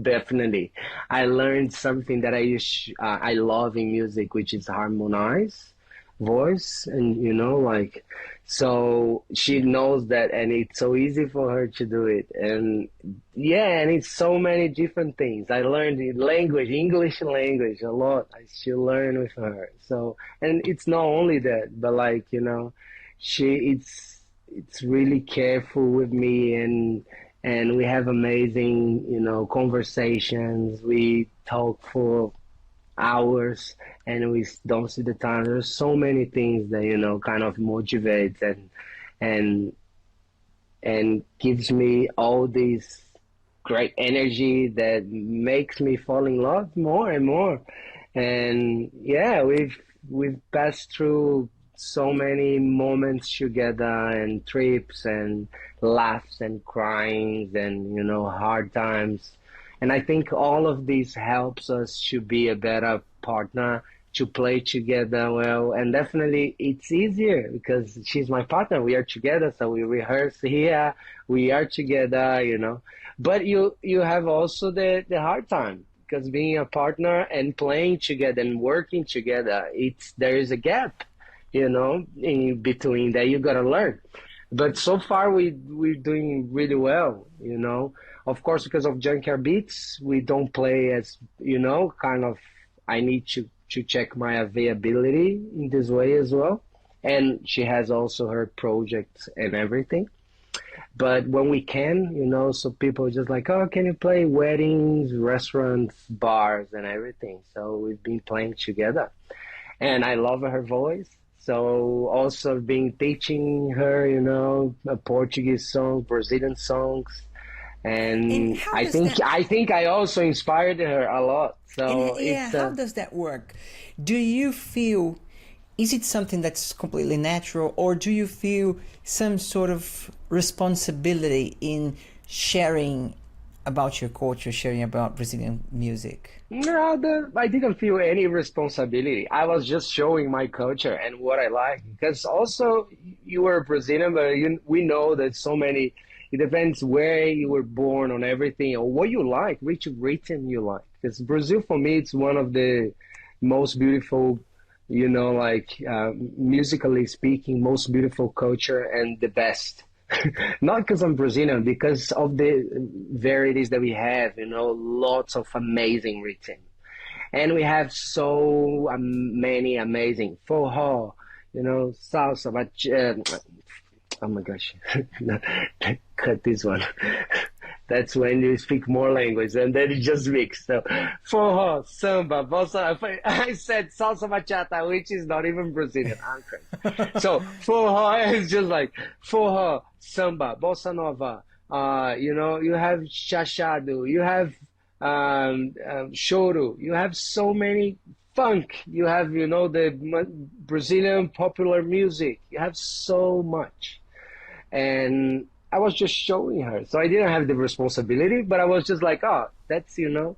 Definitely. I learned something that I love in music, which is harmonize voice, and like, so she knows that, and it's so easy for her to do it. And yeah, and it's so many different things. I learned the language, English language, a lot. I still learn with her. So, and it's not only that, but like, she it's really careful with me, and we have amazing, conversations. We talk for hours, and we don't see the time. There's so many things that, kind of motivates and and gives me all this great energy that makes me fall in love more and more. And yeah, we've passed through so many moments together, and trips and laughs and crying and hard times. And I think all of this helps us to be a better partner, to play together well. And definitely it's easier because she's my partner. We are together, so we rehearse here, we are together, But you have also the hard time, because being a partner and playing together and working together, there is a gap, in between that you gotta learn. But so far we're doing really well, Of course, because of Junkyard Beats, we don't play as, kind of, I need to check my availability in this way as well. And she has also her projects and everything. But when we can, so people are just like, oh, can you play weddings, restaurants, bars, and everything? So we've been playing together. And I love her voice. So also been teaching her, a Portuguese song, Brazilian songs. And And how I does think that I think I also inspired her a lot. So and yeah, it's how does that work? Do you feel, is it something that's completely natural, or do you feel some sort of responsibility in sharing about your culture, sharing about Brazilian music? no, I didn't feel any responsibility. I was just showing my culture and what I like. Because also you were Brazilian, but we know that so many. It depends where you were born on everything, or what you like, which rhythm you like. Because Brazil, for me, it's one of the most beautiful, like musically speaking, most beautiful culture and the best. Not because I'm Brazilian, because of the varieties that we have, lots of amazing rhythm. And we have so many amazing forró, salsa, oh my gosh, cut this one. That's when you speak more language, and then you just mix. So, forró, samba, bossa. I said salsa bachata, which is not even Brazilian. I'm crazy. So, forró is just like forró, samba, bossa nova. You have chachado, you have choro, you have so many funk, you have, the Brazilian popular music. You have so much. And I was just showing her. So I didn't have the responsibility, but I was just like, oh, that's, And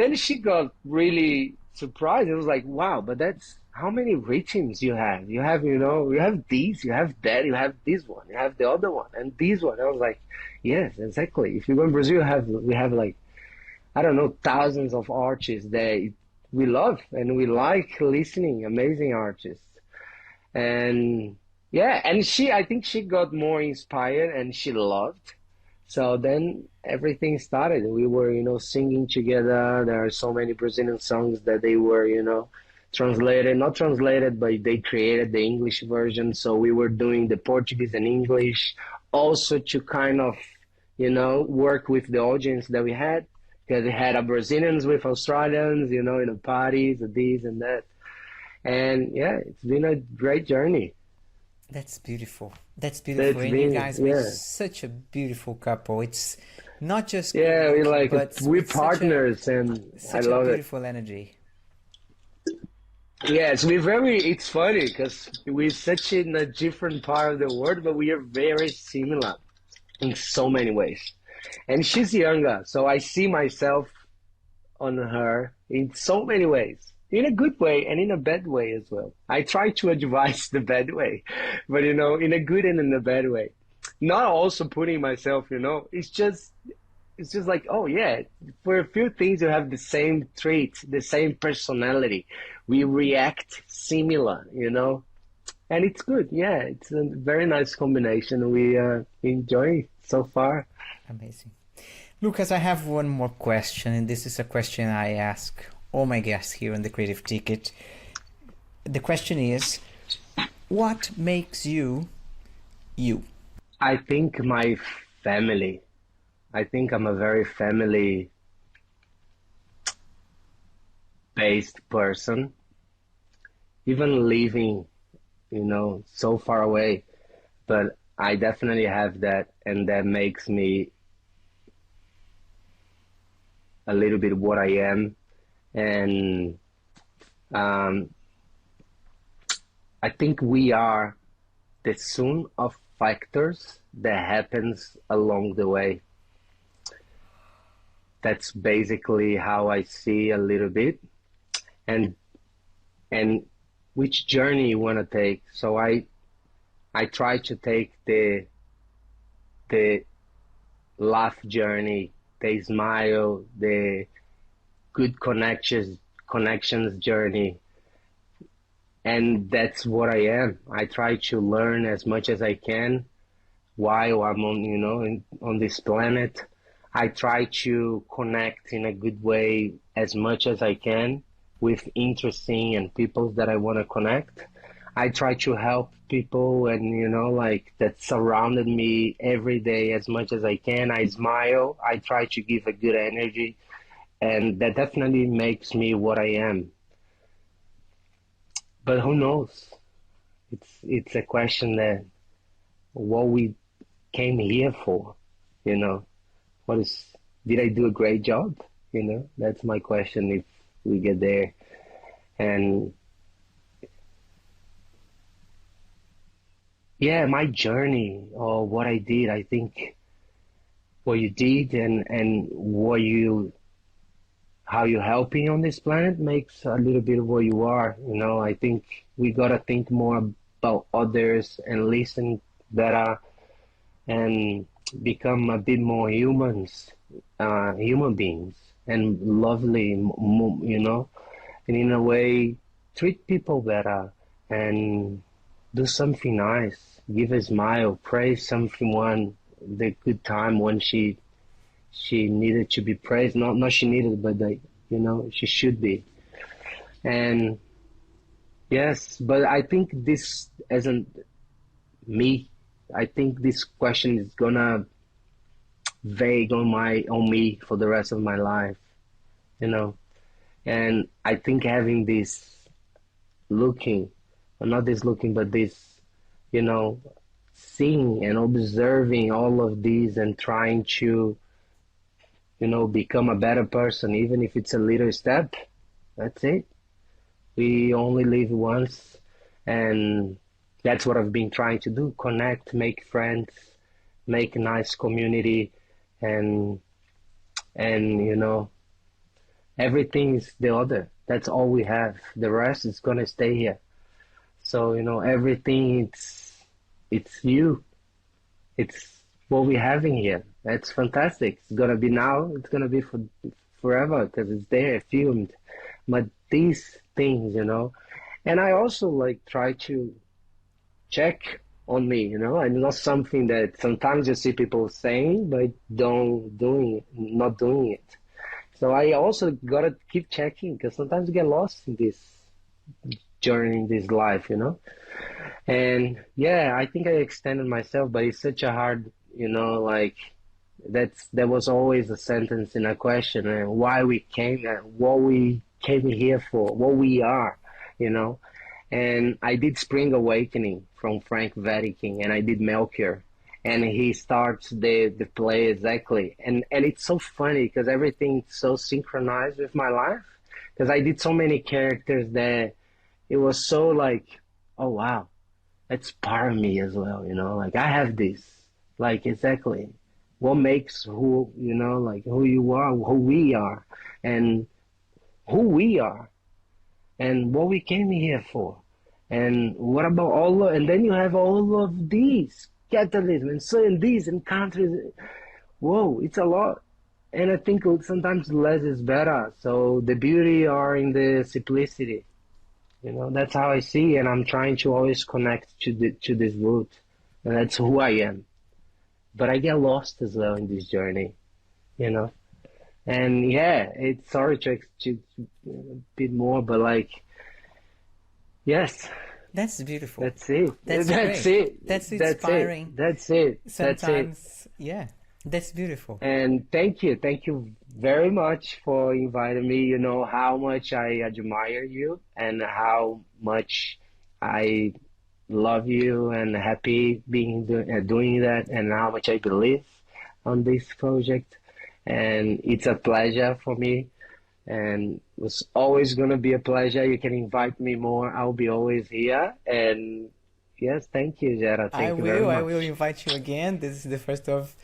then she got really surprised. It was like, wow, but that's how many rhythms you have. You have, you have these, you have that, you have this one, you have the other one, and this one. I was like, yes, exactly. If you go in Brazil, we have like, I don't know, thousands of artists that we love and we like listening, amazing artists. And yeah, and I think she got more inspired and she loved. So then everything started. We were, singing together. There are so many Brazilian songs that they were, translated, not translated, but they created the English version. So we were doing the Portuguese and English also to kind of, work with the audience that we had. Because we had a Brazilians with Australians, in the parties, and this and that. And yeah, it's been a great journey. That's beautiful. That's beautiful. And you guys Yeah. make such a beautiful couple. It's not just Yeah, we good, like but we're with partners, and I such a love it. beautiful energy. Yes, it's funny because we're such in a different part of the world, but we are very similar in so many ways. And she's younger, so I see myself on her in so many ways, in a good way and in a bad way as well. I try to advise the bad way, but in a good and in a bad way. Not also putting myself, it's just it's just like, oh yeah, for a few things you have the same traits, the same personality. We react similar, you know, and it's good. Yeah, it's a very nice combination. We enjoy so far. Amazing. Lucas, I have one more question, and this is a question I ask all my guests here on the Creative Ticket. The question is, what makes you you? I think my family. I think I'm a very family-based person. Even living, you know, so far away, but I definitely have that, and that makes me a little bit what I am. And um, I think we are the sum of factors that happens along the way. That's basically how I see a little bit, and and which journey you want to take. So I try to take the laugh journey, the smile, the good connections journey, and that's what I am. I try to learn as much as I can while I'm on, you know, on this planet. I try to connect in a good way as much as I can with interesting and people that I want to connect. I try to help people and, you know, like that surrounded me every day as much as I can. I smile. I try to give a good energy, and that definitely makes me what I am. But who knows? It's a question that what we came here for, you know. What is, did I do a great job? You know, that's my question if we get there. And yeah, my journey or what I did, I think what you did and what you how you're helping on this planet makes a little bit of what you are. You know, I think we gotta think more about others and listen better and become a bit more human beings, and lovely, you know, and in a way treat people better and do something nice, give a smile, praise someone the good time when she needed to be praised, not she needed, but like, you know, she should be. And yes, but I think this isn't me. I think this question is gonna vague on me for the rest of my life, you know. And I think having this looking, or not this looking, but this, you know, seeing and observing all of these and trying to, you know, become a better person, even if it's a little step. That's it. We only live once, and that's what I've been trying to do: connect, make friends, make a nice community, and you know, everything is the other. That's all we have. The rest is gonna stay here. So, you know, everything it's you. It's what we're having here. That's fantastic. It's gonna be now. It's gonna be for forever because it's there, filmed. But these things, you know, and I also like try to check on me, you know, and not something that sometimes you see people saying but don't doing it, not doing it. So I also gotta keep checking because sometimes you get lost in this journey, in this life, you know. And yeah, I think I extended myself, but it's such a hard, you know, like that was always a sentence in a question, and why we came, what we came here for, what we are, you know. And I did Spring Awakening from Frank Vatican, and I did Melchior, and he starts the play exactly, and it's so funny because everything's so synchronized with my life, because I did so many characters that it was so like, oh wow, that's part of me as well, you know, like I have this, like exactly what makes who, you know, like who you are, who we are, and who we are, and what we came here for. And what about all of, and then you have all of these capitalism and so in these and countries. Whoa, it's a lot. And I think sometimes less is better. So the beauty are in the simplicity. You know, that's how I see, and I'm trying to always connect to this root, and that's who I am. But I get lost as well in this journey, you know. And yeah, it's sorry to a bit more, but like, yes, That's beautiful. that's it. That's That's great. it. That's That's inspiring. it. That's it. That's it. Sometimes, yeah, that's beautiful. And thank you very much for inviting me. You know how much I admire you and how much I love you and happy being doing that and how much I believe on this project. And it's a pleasure for me and it's always gonna be a pleasure. You can invite me more. I'll be always here. And yes, thank you, Jera. Thank you very I will much. invite you again. This is the first of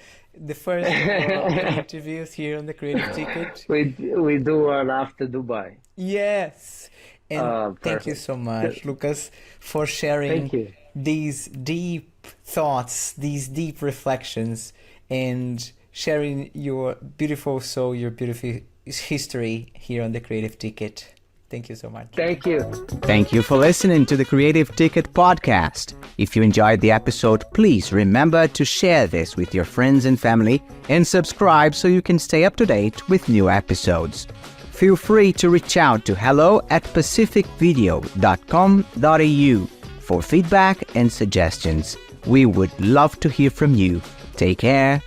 our interviews here on the Creative Ticket. We do one after Dubai. Yes. And thank you Perfect. so much, Lucas, for Thank sharing you. these deep thoughts, these deep reflections, and sharing your beautiful soul, your beautiful history here on the Creative Ticket. Thank you so much. Thank you. Thank you for listening to the Creative Ticket podcast. If you enjoyed the episode, please remember to share this with your friends and family and subscribe so you can stay up to date with new episodes. Feel free to reach out to hello@pacificvideo.com.au for feedback and suggestions. We would love to hear from you. Take care